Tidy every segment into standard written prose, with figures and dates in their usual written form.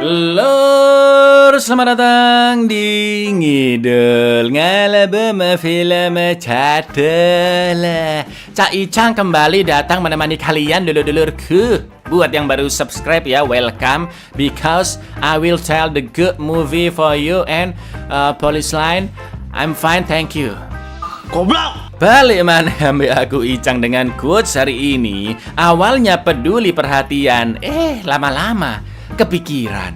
Lur, selamat datang di Ngidul Ngalabama Film Cadela. Cak Icang kembali datang menemani kalian dulur-dulurku. Buat yang baru subscribe ya, welcome. Because I will tell the good movie for you and police line. I'm fine, thank you. Goblok! Balik mana ambil aku Icang dengan quotes hari ini. Awalnya peduli perhatian, lama-lama kepikiran.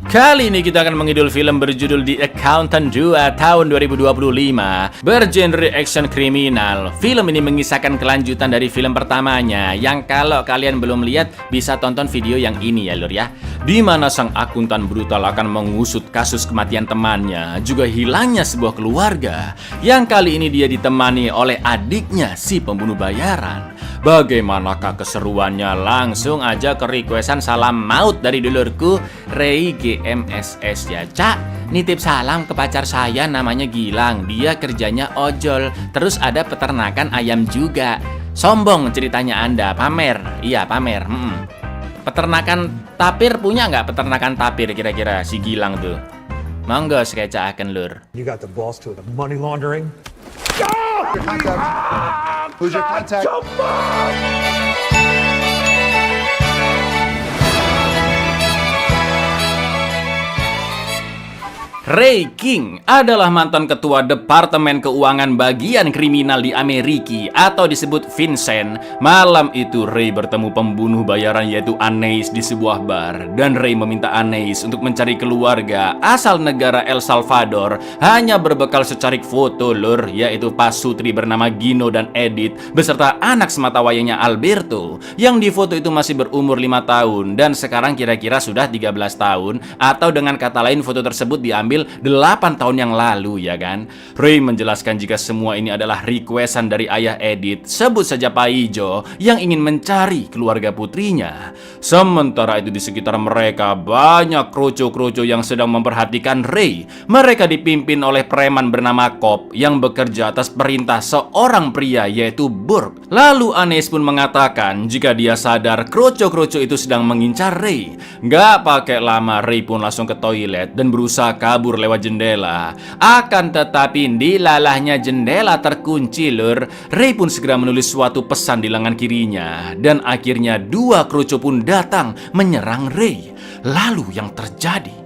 Kali ini kita akan mengidul film berjudul The Accountant 2 tahun 2025 bergenre action kriminal. Film ini mengisahkan kelanjutan dari film pertamanya yang kalau kalian belum lihat bisa tonton video yang ini ya lur ya. Di mana sang akuntan brutal akan mengusut kasus kematian temannya, juga hilangnya sebuah keluarga yang kali ini dia ditemani oleh adiknya si pembunuh bayaran. Bagaimanakah keseruannya? Langsung aja ke requestan salam maut dari dulurku Ray GMSS ya. Cak, nitip salam ke pacar saya namanya Gilang. Dia kerjanya ojol, terus ada peternakan ayam juga. Sombong ceritanya Anda, pamer. Iya pamer. Peternakan tapir punya nggak peternakan tapir kira-kira si Gilang tuh? Monggo sketsaken lur. You got the balls to the money laundering. Who's your contact? Ray King adalah mantan ketua Departemen Keuangan Bagian Kriminal di Amerika atau disebut Vincent. Malam itu Ray bertemu pembunuh bayaran yaitu Anais di sebuah bar. Dan Ray meminta Anais untuk mencari keluarga asal negara El Salvador hanya berbekal secarik foto lur, yaitu pasutri bernama Gino dan Edith beserta anak sematawayangnya Alberto yang di foto itu masih berumur 5 tahun dan sekarang kira-kira sudah 13 tahun, atau dengan kata lain foto tersebut diambil 8 tahun yang lalu ya kan. Ray menjelaskan jika semua ini adalah requestan dari ayah Edith, sebut saja Pak Ijo, yang ingin mencari keluarga putrinya. Sementara itu di sekitar mereka banyak kroco-kroco yang sedang memperhatikan Ray. Mereka dipimpin oleh preman bernama Cobb yang bekerja atas perintah seorang pria yaitu Burke. Lalu Anais pun mengatakan jika dia sadar kroco-kroco itu sedang mengincar Ray. Gak pakai lama Ray pun langsung ke toilet dan berusaha kabur lewat jendela. Akan tetapi dilalahnya jendela terkunci lur. Ray pun segera menulis suatu pesan di lengan kirinya. Dan akhirnya 2 kroco pun datang menyerang Ray. Lalu yang terjadi?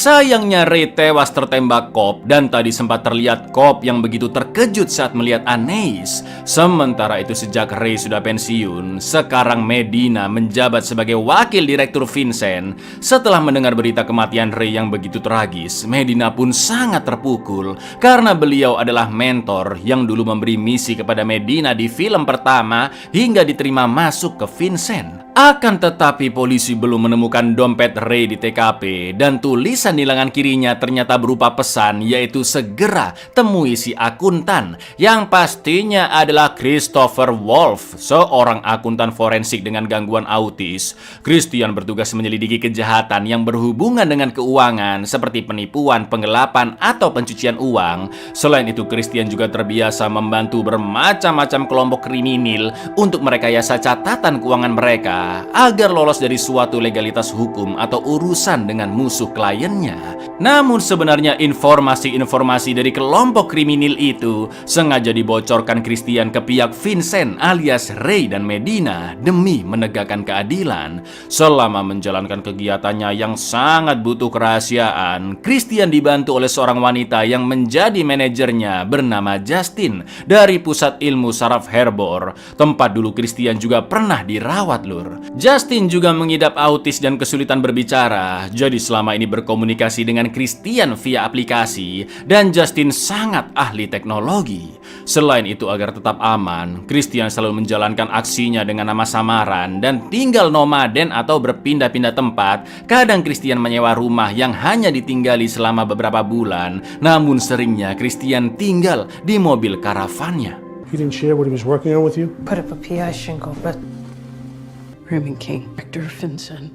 Sayangnya Ray tewas tertembak Cobb dan tadi sempat terlihat Cobb yang begitu terkejut saat melihat Anais. Sementara itu sejak Ray sudah pensiun, sekarang Medina menjabat sebagai wakil direktur Vincent. Setelah mendengar berita kematian Ray yang begitu tragis, Medina pun sangat terpukul karena beliau adalah mentor yang dulu memberi misi kepada Medina di film pertama hingga diterima masuk ke Vincent. Akan tetapi polisi belum menemukan dompet Ray di TKP dan tulisan di lengan kirinya ternyata berupa pesan yaitu segera temui si akuntan yang pastinya adalah Christopher Wolf, seorang akuntan forensik dengan gangguan autis. Christian bertugas menyelidiki kejahatan yang berhubungan dengan keuangan seperti penipuan, penggelapan, atau pencucian uang. Selain itu Christian juga terbiasa membantu bermacam-macam kelompok kriminal untuk merekayasa catatan keuangan mereka agar lolos dari suatu legalitas hukum atau urusan dengan musuh kliennya. Namun sebenarnya informasi-informasi dari kelompok kriminal itu sengaja dibocorkan Christian ke pihak Vincent alias Ray dan Medina demi menegakkan keadilan. Selama menjalankan kegiatannya yang sangat butuh kerahasiaan, Christian dibantu oleh seorang wanita yang menjadi manajernya bernama Justin dari Pusat Ilmu Saraf Herbor, tempat dulu Christian juga pernah dirawat lur. Justin juga mengidap autis dan kesulitan berbicara, jadi selama ini berkomunikasi dengan Christian via aplikasi, dan Justin sangat ahli teknologi. Selain itu agar tetap aman, Christian selalu menjalankan aksinya dengan nama samaran dan tinggal nomaden atau berpindah-pindah tempat. Kadang Christian menyewa rumah yang hanya ditinggali selama beberapa bulan, namun seringnya Christian tinggal di mobil karavannya. He didn't share what he was working on with you? Put up a PI shingle, but Raymond King, Victor Vincent.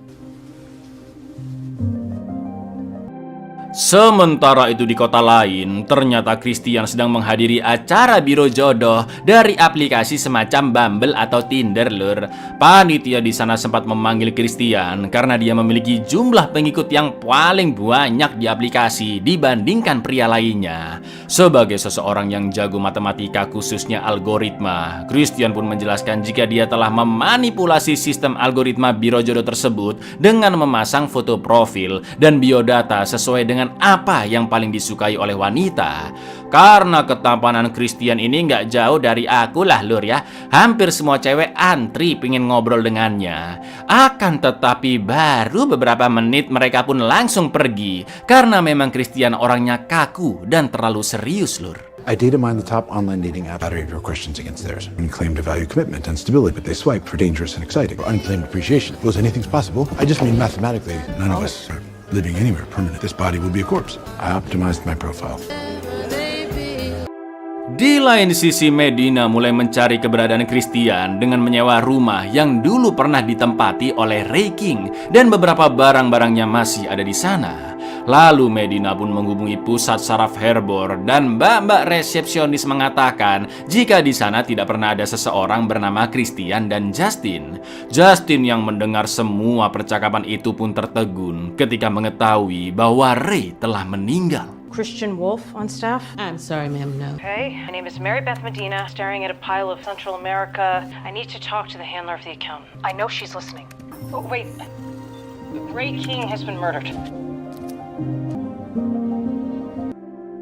Sementara itu di kota lain, ternyata Christian sedang menghadiri acara biro jodoh dari aplikasi semacam Bumble atau Tinder, lur. Panitia di sana sempat memanggil Christian karena dia memiliki jumlah pengikut yang paling banyak di aplikasi dibandingkan pria lainnya. Sebagai seseorang yang jago matematika khususnya algoritma, Christian pun menjelaskan jika dia telah memanipulasi sistem algoritma biro jodoh tersebut dengan memasang foto profil dan biodata sesuai dengan apa yang paling disukai oleh wanita. Karena ketampanan Christian ini nggak jauh dari aku lah, lur ya. Hampir semua cewek antri pengen ngobrol dengannya. Akan tetapi baru beberapa menit mereka pun langsung pergi karena memang Christian orangnya kaku dan terlalu serius, lur. I data mined the top online dating app battery of your questions against theirs and claimed to value commitment and stability, but they swiped for dangerous and exciting or unclaimed appreciation. Was anything's possible? I just mean mathematically, none of us are living anywhere permanent. This body will be a corpse. I optimized my profile. Di lain sisi, Medina mulai mencari keberadaan Christian dengan menyewa rumah yang dulu pernah ditempati oleh Ray King dan beberapa barang-barangnya masih ada di sana. Lalu Medina pun menghubungi pusat saraf Herbor dan mbak-mbak resepsionis mengatakan jika di sana tidak pernah ada seseorang bernama Christian dan Justin. Justin yang mendengar semua percakapan itu pun tertegun ketika mengetahui bahwa Ray telah meninggal. Christian Wolf on staff? I'm sorry, ma'am, no. Hey, my name is Mary Beth Medina, staring at a pile of Central America. I need to talk to the handler of the account. I know she's listening. Oh, wait. Ray King has been murdered.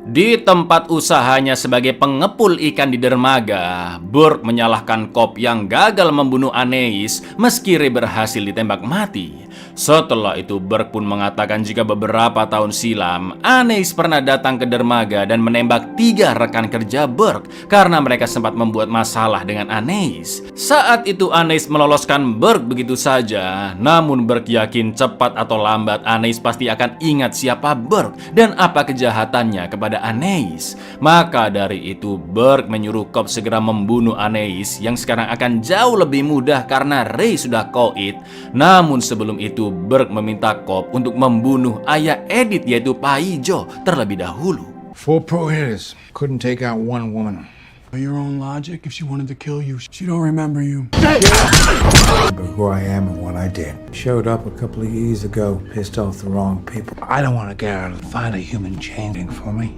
Di tempat usahanya sebagai pengepul ikan di dermaga, Burke menyalahkan Cobb yang gagal membunuh Anais meski Ray berhasil ditembak mati. Setelah itu Burke pun mengatakan jika beberapa tahun silam Anais pernah datang ke dermaga dan menembak 3 rekan kerja Burke karena mereka sempat membuat masalah dengan Anais. Saat itu Anais meloloskan Burke begitu saja, namun Burke yakin cepat atau lambat Anais pasti akan ingat siapa Burke dan apa kejahatannya kepada Anais. Maka dari itu Burke menyuruh Cobb segera membunuh Anais yang sekarang akan jauh lebih mudah karena Ray sudah koit. Namun sebelum itu Burke meminta Cobb untuk membunuh ayah Edith yaitu Paijo terlebih dahulu. 4 pro hitters couldn't take out one woman. By your own logic, if she wanted to kill you, she don't remember you. Remember who I am and what I did. Showed up a couple of years ago, pissed off the wrong people. I don't want to get out. Find a human changing for me.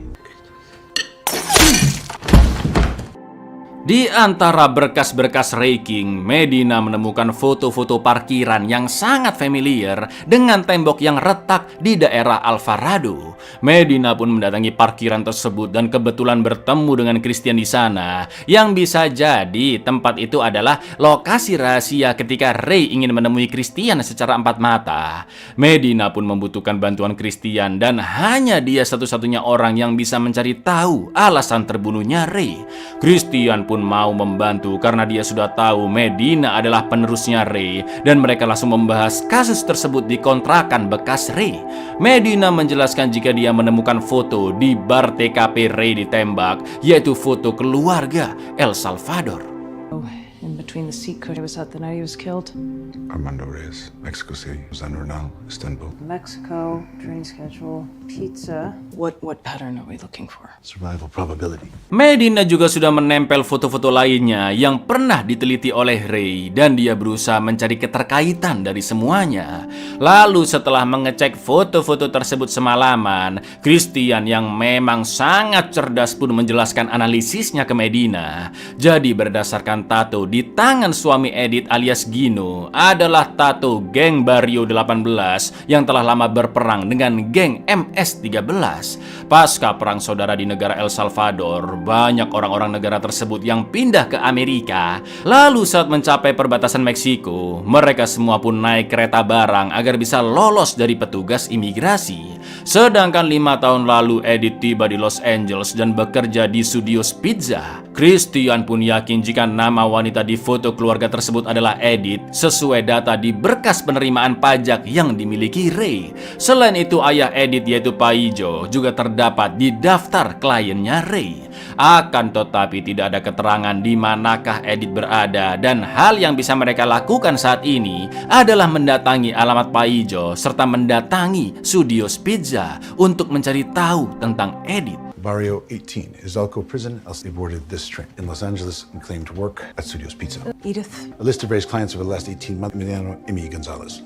Di antara berkas-berkas Ray King, Medina menemukan foto-foto parkiran yang sangat familiar dengan tembok yang retak di daerah Alvarado. Medina pun mendatangi parkiran tersebut dan kebetulan bertemu dengan Christian di sana, yang bisa jadi tempat itu adalah lokasi rahasia ketika Ray ingin menemui Christian secara empat mata. Medina pun membutuhkan bantuan Christian dan hanya dia satu-satunya orang yang bisa mencari tahu alasan terbunuhnya Ray. Christian pun mau membantu karena dia sudah tahu Medina adalah penerusnya Ray dan mereka langsung membahas kasus tersebut di kontrakan bekas Ray. Medina menjelaskan jika dia menemukan foto di bar TKP Ray ditembak, yaitu foto keluarga El Salvador. Oh, in between the seat cushion was that the night he was killed. Armando Reyes, Mexico City, San Ronald, Istanbul. Mexico, train schedule, pizza. What pattern are we looking for? Survival probability. Medina juga sudah menempel foto-foto lainnya yang pernah diteliti oleh Ray dan dia berusaha mencari keterkaitan dari semuanya. Lalu setelah mengecek foto-foto tersebut semalaman, Christian yang memang sangat cerdas pun menjelaskan analisisnya ke Medina. Jadi berdasarkan tato di tangan suami Edith alias Gino adalah tato geng Barrio 18 yang telah lama berperang dengan geng MS-13. Pasca perang saudara di negara El Salvador, banyak orang-orang negara tersebut yang pindah ke Amerika. Lalu saat mencapai perbatasan Meksiko, mereka semua pun naik kereta barang agar bisa lolos dari petugas imigrasi. Sedangkan 5 tahun lalu Edith tiba di Los Angeles dan bekerja di Studios Pizza. Christian pun yakin jika nama wanita wanita di foto keluarga tersebut adalah Edith sesuai data di berkas penerimaan pajak yang dimiliki Ray. Selain itu, ayah Edith yaitu Paijo juga terdapat di daftar kliennya Ray. Akan tetapi tidak ada keterangan di manakah Edith berada, dan hal yang bisa mereka lakukan saat ini adalah mendatangi alamat Paijo serta mendatangi Studios Pizza untuk mencari tahu tentang Edith. Barrio 18 is Elko Prison. Else they boarded this train in Los Angeles and claimed to work at Studios Pizza. Edith. A list of Ray's clients over the last 18 months, Emiliano Emi Gonzalez.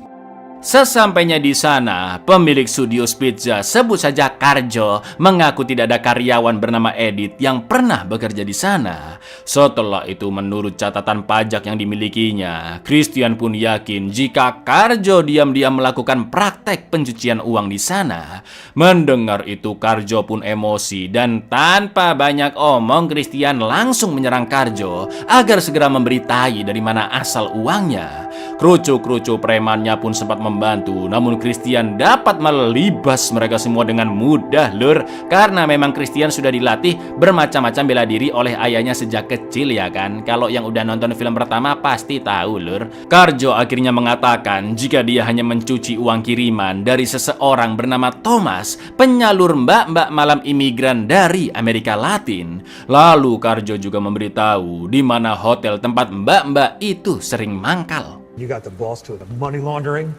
Sesampainya di sana, pemilik Studios Pizza, sebut saja Karjo, mengaku tidak ada karyawan bernama Edith yang pernah bekerja di sana. Setelah itu, menurut catatan pajak yang dimilikinya, Christian pun yakin jika Karjo diam-diam melakukan praktek pencucian uang di sana. Mendengar itu, Karjo pun emosi dan tanpa banyak omong, Christian langsung menyerang Karjo agar segera memberitai dari mana asal uangnya. Krucu-krucu premannya pun sempat membantu, namun Christian dapat melibas mereka semua dengan mudah, lur. Karena memang Christian sudah dilatih bermacam-macam bela diri oleh ayahnya sejak kecil, ya kan? Kalau yang udah nonton film pertama pasti tahu, lur. Karjo akhirnya mengatakan jika dia hanya mencuci uang kiriman dari seseorang bernama Thomas, penyalur mbak-mbak malam imigran dari Amerika Latin. Lalu Karjo juga memberitahu di mana hotel tempat mbak-mbak itu sering mangkal. You got the balls to the money laundering?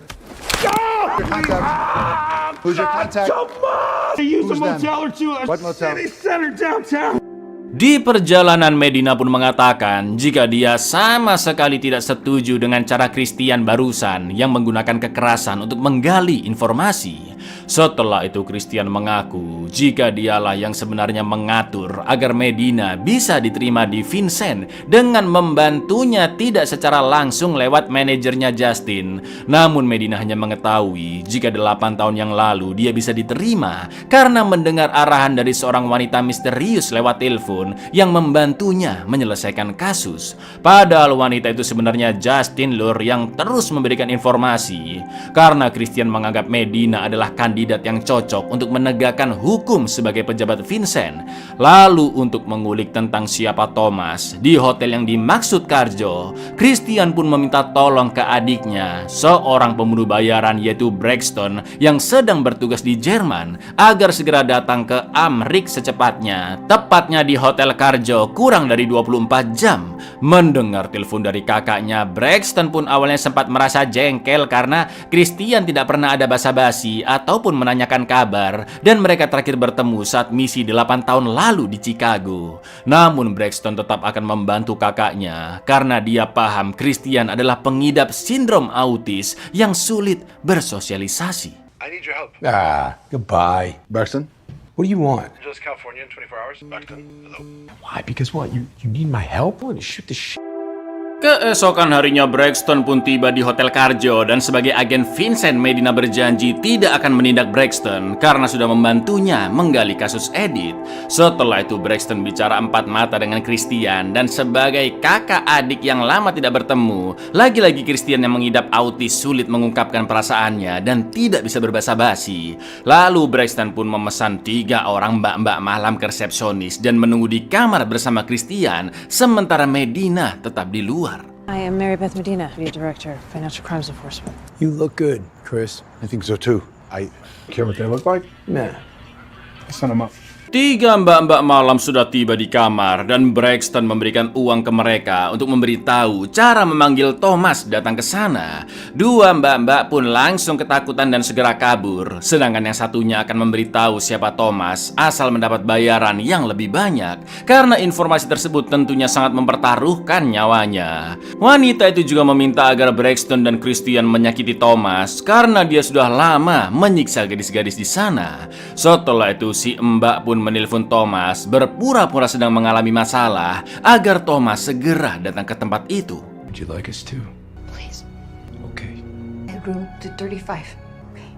Who's your contact? Use Who's a motel them? or two at What motel? City Center downtown. Di perjalanan, Medina pun mengatakan jika dia sama sekali tidak setuju dengan cara Christian barusan yang menggunakan kekerasan untuk menggali informasi. Setelah itu, Christian mengaku jika dialah yang sebenarnya mengatur agar Medina bisa diterima di Vincent dengan membantunya tidak secara langsung lewat manajernya Justin. Namun Medina hanya mengetahui jika 8 tahun yang lalu dia bisa diterima karena mendengar arahan dari seorang wanita misterius lewat telepon yang membantunya menyelesaikan kasus. Padahal wanita itu sebenarnya Justin, lur, yang terus memberikan informasi. Karena Christian menganggap Medina adalah kandidat yang cocok untuk menegakkan hukum sebagai pejabat Vincent. Lalu untuk mengulik tentang siapa Thomas di hotel yang dimaksud Karjo, Christian pun meminta tolong ke adiknya, seorang pembunuh bayaran yaitu Braxton yang sedang bertugas di Jerman, agar segera datang ke Amrik secepatnya, tepatnya di hotel Karjo kurang dari 24 jam. Mendengar telepon dari kakaknya, Braxton pun awalnya sempat merasa jengkel karena Christian tidak pernah ada basa-basi ataupun menanyakan kabar, dan mereka terakhir bertemu saat misi 8 tahun lalu di Chicago. Namun Braxton tetap akan membantu kakaknya karena dia paham Christian adalah pengidap sindrom autis yang sulit bersosialisasi. I need your help. Goodbye. Braxton? What do you want? Angeles, California in 24 hours. Braxton, hello. Why? Because what? You need my help? I want to shoot the shit. Keesokan harinya, Braxton pun tiba di Hotel Karjo dan sebagai agen Vincent, Medina berjanji tidak akan menindak Braxton karena sudah membantunya menggali kasus Edith. Setelah itu, Braxton bicara 4 mata dengan Christian, dan sebagai kakak adik yang lama tidak bertemu, lagi-lagi Christian yang mengidap autis sulit mengungkapkan perasaannya dan tidak bisa berbahasa basi. Lalu Braxton pun memesan 3 orang mbak-mbak malam ke resepsionis dan menunggu di kamar bersama Christian, sementara Medina tetap di luar. I am Mary Beth Medina, the Director, Financial Crimes Enforcement. You look good, Chris. I think so too. Care what they look like? Nah. Send them up. 3 mbak-mbak malam sudah tiba di kamar dan Braxton memberikan uang ke mereka untuk memberitahu cara memanggil Thomas datang ke sana. 2 mbak-mbak pun langsung ketakutan dan segera kabur, sedangkan yang satunya akan memberitahu siapa Thomas asal mendapat bayaran yang lebih banyak, karena informasi tersebut tentunya sangat mempertaruhkan nyawanya. Wanita itu juga meminta agar Braxton dan Christian menyakiti Thomas karena dia sudah lama menyiksa gadis-gadis di sana. Setelah itu, si mbak pun menelpon Thomas berpura-pura sedang mengalami masalah agar Thomas segera datang ke tempat itu. Would you like us to? Please. Okay. Room 35. Okay.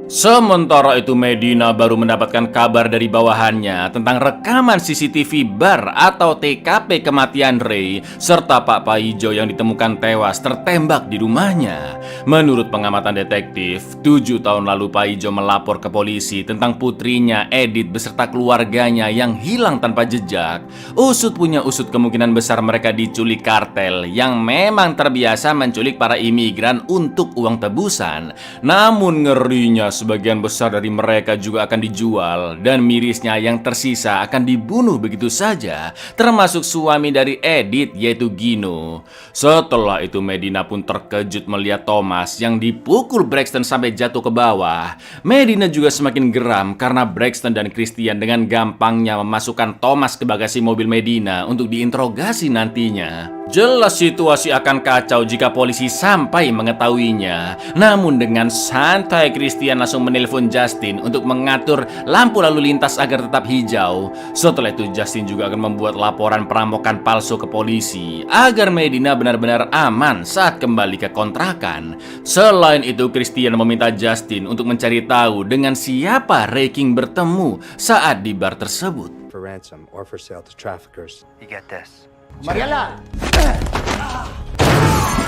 Sementara itu Medina baru mendapatkan kabar dari bawahannya tentang rekaman CCTV bar atau TKP kematian Ray serta Pak Paijo yang ditemukan tewas tertembak di rumahnya. Menurut pengamatan detektif, 7 tahun lalu Paijo melapor ke polisi tentang putrinya Edith beserta keluarganya yang hilang tanpa jejak. Usut punya usut kemungkinan besar mereka diculik kartel yang memang terbiasa menculik para imigran untuk uang tebusan. Namun ngerinya sebagian besar dari mereka juga akan dijual dan mirisnya yang tersisa akan dibunuh begitu saja, termasuk suami dari Edith yaitu Gino. Setelah itu Medina pun terkejut melihat Thomas yang dipukul Braxton sampai jatuh ke bawah. Medina juga semakin geram karena Braxton dan Christian dengan gampangnya memasukkan Thomas ke bagasi mobil Medina untuk diinterogasi nantinya. Jelas situasi akan kacau jika polisi sampai mengetahuinya. Namun dengan santai Christian langsung menelpon Justin untuk mengatur lampu lalu lintas agar tetap hijau. Setelah itu Justin juga akan membuat laporan perampokan palsu ke polisi agar Medina benar-benar aman saat kembali ke kontrakan. Selain itu Christian meminta Justin untuk mencari tahu dengan siapa Ray King bertemu saat di bar tersebut. For ransom or for sale to traffickers. You get this.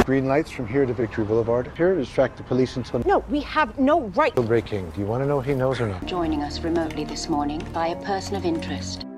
Green lights from here to Victory Boulevard. Here to distract the police until No, we have no right. Ray King. Do you want to know if he knows or not? Joining us remotely this morning by a person of interest.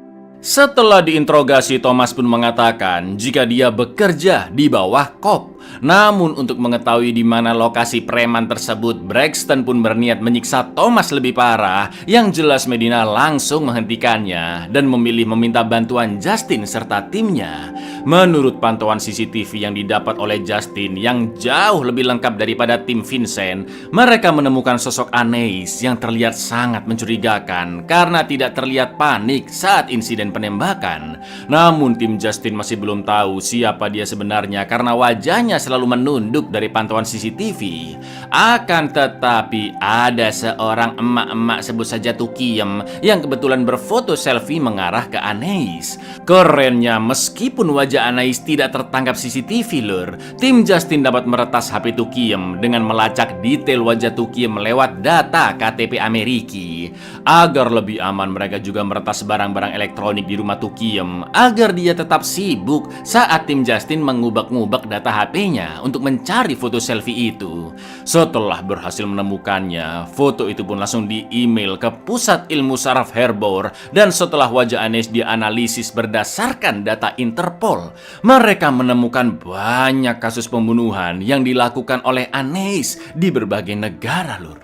Setelah diinterogasi, Thomas pun mengatakan jika dia bekerja di bawah kop. Namun untuk mengetahui di mana lokasi preman tersebut, Braxton pun berniat menyiksa Thomas lebih parah. Yang jelas Medina langsung menghentikannya dan memilih meminta bantuan Justin serta timnya. Menurut pantauan CCTV yang didapat oleh Justin yang jauh lebih lengkap daripada tim Vincent, mereka menemukan sosok Anais yang terlihat sangat mencurigakan karena tidak terlihat panik saat insiden penembakan. Namun tim Justin masih belum tahu siapa dia sebenarnya karena wajahnya selalu menunduk dari pantauan CCTV. Akan tetapi ada seorang emak-emak sebut saja Tukiem yang kebetulan berfoto selfie mengarah ke Anais. Kerennya meskipun wajah Anais tidak tertangkap CCTV lur, tim Justin dapat meretas HP Tukiem dengan melacak detail wajah Tukiem lewat data KTP Ameriki. Agar lebih aman mereka juga meretas barang-barang elektronik di rumah Tukiem agar dia tetap sibuk saat tim Justin mengubek-ngubek data HP-nya untuk mencari foto selfie itu. Setelah berhasil menemukannya, foto itu pun langsung di-email ke Pusat Ilmu Saraf Herbor dan setelah wajah Anais dianalisis berdasarkan data Interpol, mereka menemukan banyak kasus pembunuhan yang dilakukan oleh Anais di berbagai negara lur.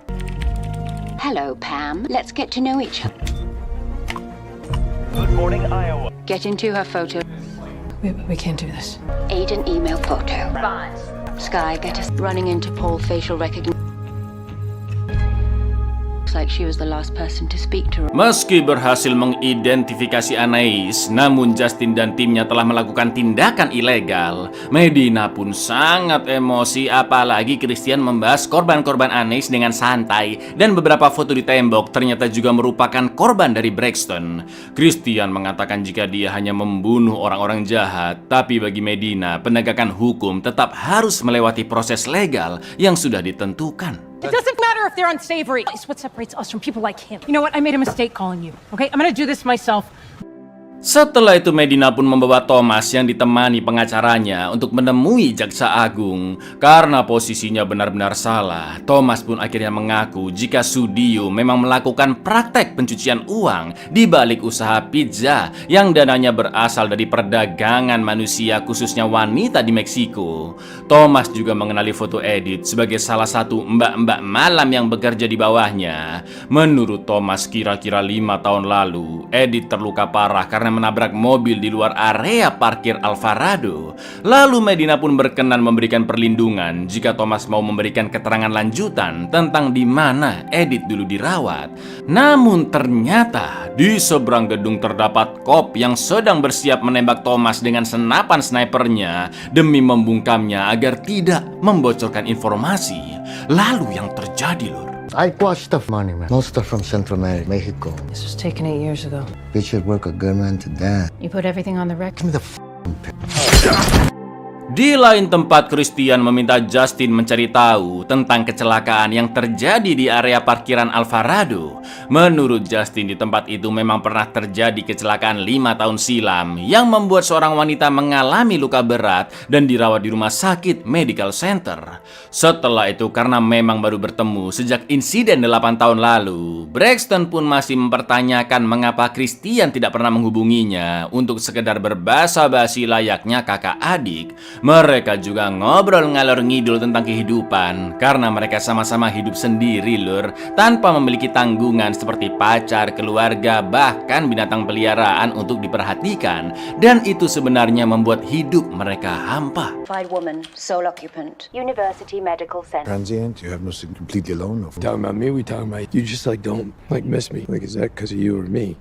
Hello, Pam. Let's get to know each other. Good morning, Iowa. Get into her photo. We can't do this. Aiden email photo. Sky, get us running into Paul facial recognition. Looks like she was the last person to speak to her. Meski berhasil mengidentifikasi Anais, namun Justin dan timnya telah melakukan tindakan ilegal. Medina pun sangat emosi apalagi Christian membahas korban-korban Anais dengan santai dan beberapa foto di tembok ternyata juga merupakan korban dari Braxton. Christian mengatakan jika dia hanya membunuh orang-orang jahat, tapi bagi Medina penegakan hukum tetap harus melewati proses legal yang sudah ditentukan. It doesn't matter if they're unsavory. It's what separates us from people like him. You know what? I made a mistake calling you. Okay? I'm gonna do this myself. Setelah itu Medina pun membawa Thomas yang ditemani pengacaranya untuk menemui Jaksa Agung. Karena posisinya benar-benar salah, Thomas pun akhirnya mengaku jika Sudio memang melakukan praktek pencucian uang di balik usaha pizza yang dananya berasal dari perdagangan manusia khususnya wanita di Meksiko. Thomas juga mengenali foto Edith sebagai salah satu mbak-mbak malam yang bekerja di bawahnya. Menurut Thomas kira-kira 5 tahun lalu, Edith terluka parah karena menabrak mobil di luar area parkir Alvarado. Lalu Medina pun berkenan memberikan perlindungan jika Thomas mau memberikan keterangan lanjutan tentang di mana Edith dulu dirawat. Namun ternyata di seberang gedung terdapat kop yang sedang bersiap menembak Thomas dengan senapan snipernya demi membungkamnya agar tidak membocorkan informasi. Lalu yang terjadi lur, I bought stuff money, man. Most stuff from Central America, Mexico. This was taken 8 years ago. Bitch should work a good man to death. You put everything on the record. Give me the Di lain tempat, Christian meminta Justin mencari tahu tentang kecelakaan yang terjadi di area parkiran Alvarado. Menurut Justin, di tempat itu memang pernah terjadi kecelakaan 5 tahun silam yang membuat seorang wanita mengalami luka berat dan dirawat di rumah sakit Medical Center. Setelah itu, karena memang baru bertemu sejak insiden 8 tahun lalu, Braxton pun masih mempertanyakan mengapa Christian tidak pernah menghubunginya untuk sekedar berbasa-basi layaknya kakak adik. Mereka juga ngobrol ngalor ngidul tentang kehidupan karena mereka sama-sama hidup sendiri lur, tanpa memiliki tanggungan seperti pacar, keluarga, bahkan binatang peliharaan untuk diperhatikan. Dan itu sebenarnya membuat hidup mereka hampa. Woman, sole occupant, University Medical Center. Transient, you have no completely alone. No. Talking about me, we talking about you just like don't like miss me. Like is that because of you or me?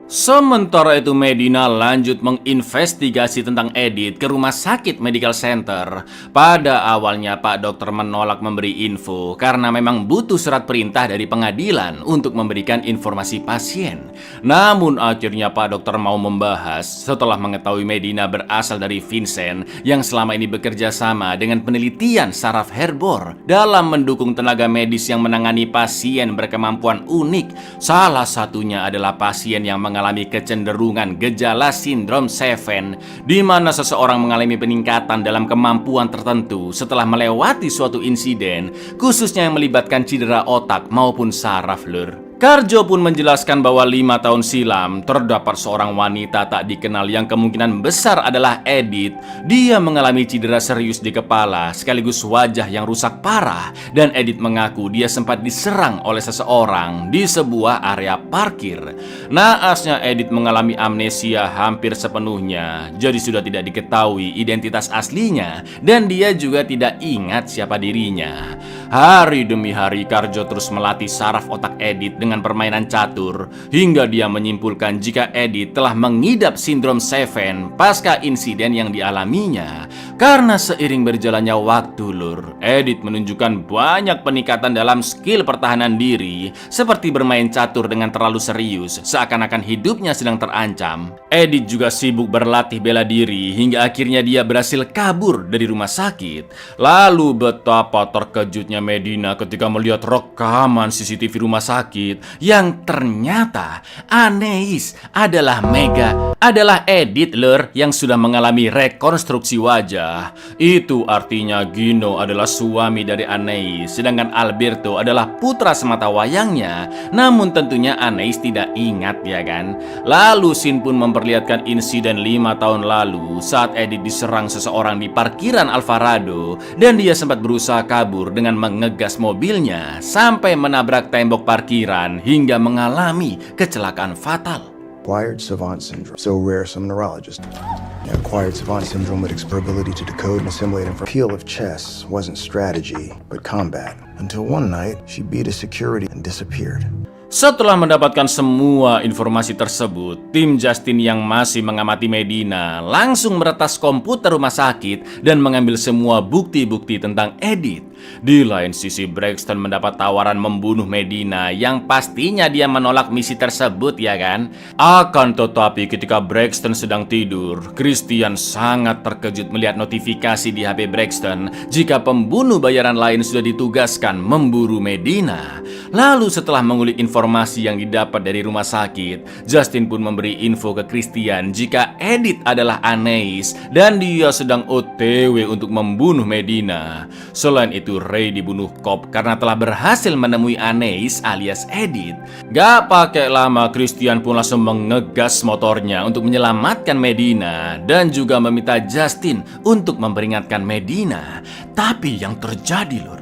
Sementara itu Medina lanjut menginvestigasi tentang Edith ke rumah sakit Medical Center. Pada awalnya Pak Dokter menolak memberi info karena memang butuh surat perintah dari pengadilan untuk memberikan informasi pasien. Namun akhirnya Pak Dokter mau membahas setelah mengetahui Medina berasal dari Vincent yang selama ini bekerja sama dengan penelitian saraf Herbor dalam mendukung tenaga medis yang menangani pasien berkemampuan unik. Salah satunya adalah pasien yang mengalami kecenderungan gejala sindrom Seven, di mana seseorang mengalami peningkatan dalam kemampuan tertentu setelah melewati suatu insiden, khususnya yang melibatkan cedera otak maupun saraf lur. Karjo pun menjelaskan bahwa 5 tahun silam terdapat seorang wanita tak dikenal yang kemungkinan besar adalah Edith. Dia mengalami cedera serius di kepala sekaligus wajah yang rusak parah, dan Edith mengaku dia sempat diserang oleh seseorang di sebuah area parkir. Naasnya Edith mengalami amnesia hampir sepenuhnya, jadi sudah tidak diketahui identitas aslinya dan dia juga tidak ingat siapa dirinya. Hari demi hari Karjo terus melatih saraf otak Edith dengan permainan catur hingga dia menyimpulkan jika Edith telah mengidap sindrom Seven pasca insiden yang dialaminya. Karena seiring berjalannya waktu lur, Edith menunjukkan banyak peningkatan dalam skill pertahanan diri, seperti bermain catur dengan terlalu serius seakan-akan hidupnya sedang terancam. Edith juga sibuk berlatih bela diri hingga akhirnya dia berhasil kabur dari rumah sakit. Lalu betapa terkejutnya Medina ketika melihat rekaman CCTV rumah sakit yang ternyata Anais adalah Edith lur yang sudah mengalami rekonstruksi wajah. Itu artinya Gino adalah suami dari Anais, sedangkan Alberto adalah putra semata wayangnya. Namun tentunya Anais tidak ingat ya kan. Lalu Sin pun memperlihatkan insiden 5 tahun lalu saat Edith diserang seseorang di parkiran Alvarado dan dia sempat berusaha kabur dengan mengegas mobilnya sampai menabrak tembok parkiran hingga mengalami kecelakaan fatal. Acquired savant syndrome, so rare some neurologists. Acquired savant syndrome would explore ability to decode and assimilate information. Appeal of chess wasn't strategy, but combat. Until one night, she beat a security and disappeared. Setelah mendapatkan semua informasi tersebut, tim Justin yang masih mengamati Medina langsung meretas komputer rumah sakit dan mengambil semua bukti-bukti tentang Edith. Di lain sisi, Braxton mendapat tawaran membunuh Medina yang pastinya dia menolak misi tersebut ya kan. Akan tetapi ketika Braxton sedang tidur, Christian sangat terkejut melihat notifikasi di HP Braxton jika pembunuh bayaran lain sudah ditugaskan memburu Medina. Lalu setelah mengulik informasi yang didapat dari rumah sakit, Justin pun memberi info ke Christian jika Edith adalah Anais dan dia sedang OTW untuk membunuh Medina. Selain itu, Ray dibunuh Cobb karena telah berhasil menemui Anais alias Edith. Gak pakai lama, Christian pun langsung mengegas motornya untuk menyelamatkan Medina dan juga meminta Justin untuk memperingatkan Medina. Tapi yang terjadi lur,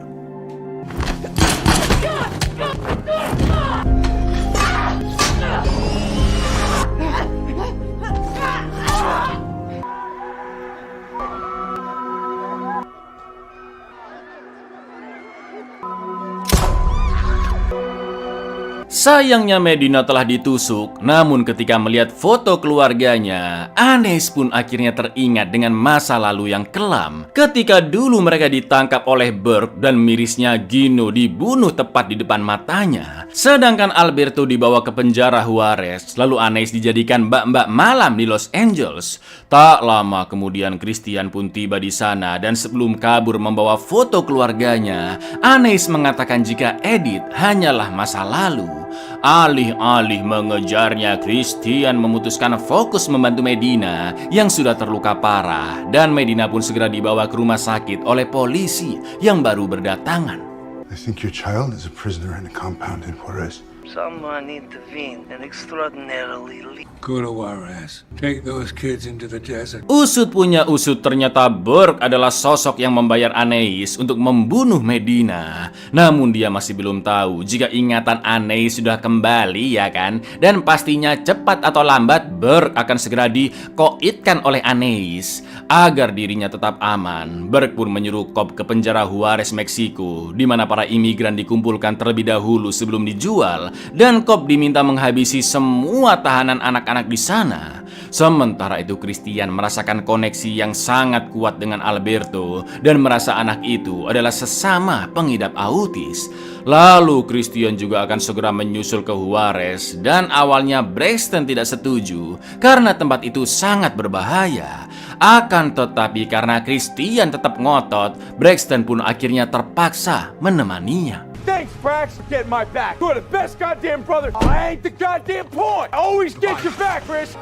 Sayangnya Medina telah ditusuk, namun ketika melihat foto keluarganya, Anais pun akhirnya teringat dengan masa lalu yang kelam. Ketika dulu mereka ditangkap oleh Burke dan mirisnya Gino dibunuh tepat di depan matanya. Sedangkan Alberto dibawa ke penjara Juarez, lalu Anais dijadikan mbak-mbak malam di Los Angeles. Tak lama kemudian Christian pun tiba di sana dan sebelum kabur membawa foto keluarganya, Anais mengatakan jika Edith hanyalah masa lalu. Alih-alih mengejarnya, Christian memutuskan fokus membantu Medina yang sudah terluka parah dan Medina pun segera dibawa ke rumah sakit oleh polisi yang baru berdatangan. I think your child is a prisoner in a compound in Juarez. Someone intervened and extraordinarily Go to Juarez. Take those kids into the desert. Usut punya usut, ternyata Burke adalah sosok yang membayar Anais untuk membunuh Medina. Namun dia masih belum tahu jika ingatan Anais sudah kembali, ya kan? Dan pastinya cepat atau lambat Burke akan segera dikoitkan oleh Anais. Agar dirinya tetap aman, Burke pun menyuruh Cobb ke penjara Juarez, Meksiko, di mana para imigran dikumpulkan terlebih dahulu sebelum dijual, dan Cobb diminta menghabisi semua tahanan anak-anak di sana. Sementara itu Christian merasakan koneksi yang sangat kuat dengan Alberto dan merasa anak itu adalah sesama pengidap autis. Lalu Christian juga akan segera menyusul ke Juarez dan awalnya Braxton tidak setuju karena tempat itu sangat berbahaya. Akan tetapi karena Christian tetap ngotot, Braxton pun akhirnya terpaksa menemaninya. Thanks, Brax, for getting my back. You're the best goddamn brother. I ain't the goddamn point. I always get your back, Chris.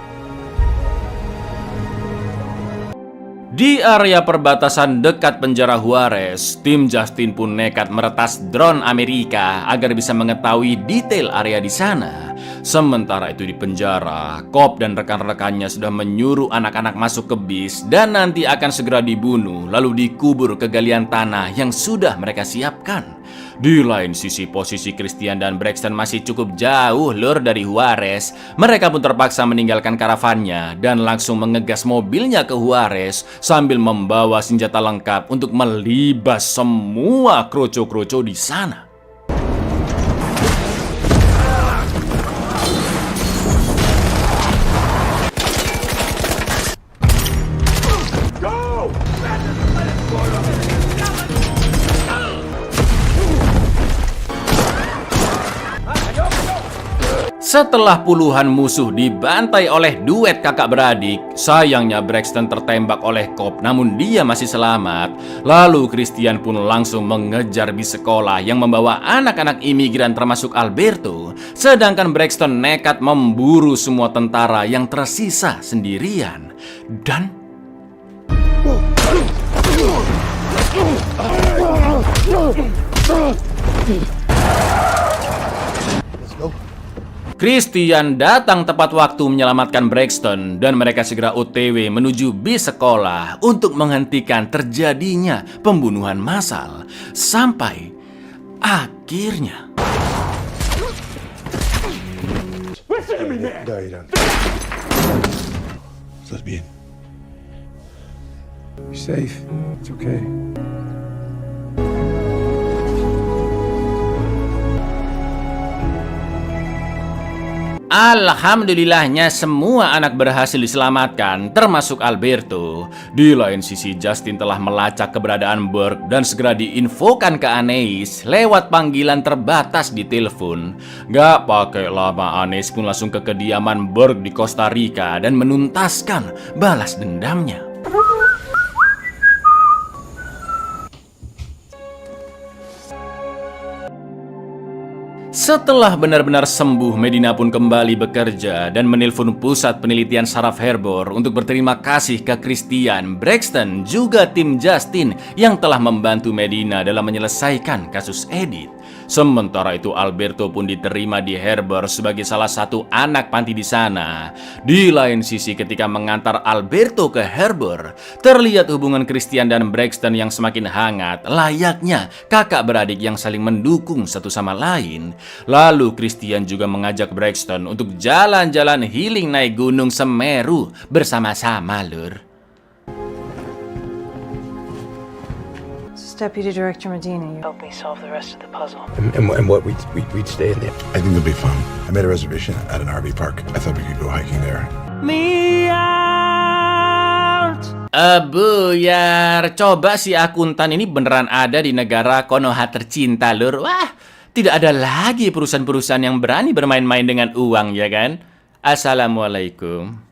Di area perbatasan dekat penjara Juarez, tim Justin pun nekat meretas drone Amerika agar bisa mengetahui detail area di sana. Sementara itu di penjara, Cobb dan rekan-rekannya sudah menyuruh anak-anak masuk ke bis dan nanti akan segera dibunuh lalu dikubur ke galian tanah yang sudah mereka siapkan. Di lain sisi, posisi Christian dan Braxton masih cukup jauh lur dari Juarez. Mereka pun terpaksa meninggalkan karavannya dan langsung mengegas mobilnya ke Juarez sambil membawa senjata lengkap untuk melibas semua kroco-kroco di sana. Setelah puluhan musuh dibantai oleh duet kakak beradik, sayangnya Braxton tertembak oleh Cobb namun dia masih selamat. Lalu Christian pun langsung mengejar bis sekolah yang membawa anak-anak imigran termasuk Alberto. Sedangkan Braxton nekat memburu semua tentara yang tersisa sendirian. Dan Christian datang tepat waktu menyelamatkan Braxton dan mereka segera OTW menuju bis sekolah untuk menghentikan terjadinya pembunuhan massal. Sampai akhirnya Listen to me, man. No, you don't. Let me in. You're safe. It's okay. Alhamdulillahnya semua anak berhasil diselamatkan, termasuk Alberto. Di lain sisi, Justin telah melacak keberadaan Burke dan segera diinfokan ke Anais lewat panggilan terbatas di telepon. Gak pakai lama, Anais pun langsung ke kediaman Burke di Costa Rica dan menuntaskan balas dendamnya. Setelah benar-benar sembuh, Medina pun kembali bekerja dan menelpon pusat penelitian saraf Harbor untuk berterima kasih ke Christian, Braxton, juga tim Justin yang telah membantu Medina dalam menyelesaikan kasus Edith. Sementara itu Alberto pun diterima di Harbor sebagai salah satu anak panti di sana. Di lain sisi, ketika mengantar Alberto ke Harbor, terlihat hubungan Christian dan Braxton yang semakin hangat, layaknya kakak beradik yang saling mendukung satu sama lain. Lalu Christian juga mengajak Braxton untuk jalan-jalan healing naik Gunung Semeru bersama-sama, lur. Deputy Director Medina, you helped me solve the rest of the puzzle. And what, we'd stay in there? I think it'll be fun. I made a reservation at an RV park. I thought we could go hiking there. Buyar, coba si akuntan ini beneran ada di negara Konoha tercinta, lur. Wah, tidak ada lagi perusahaan-perusahaan yang berani bermain-main dengan uang, ya kan? Assalamualaikum.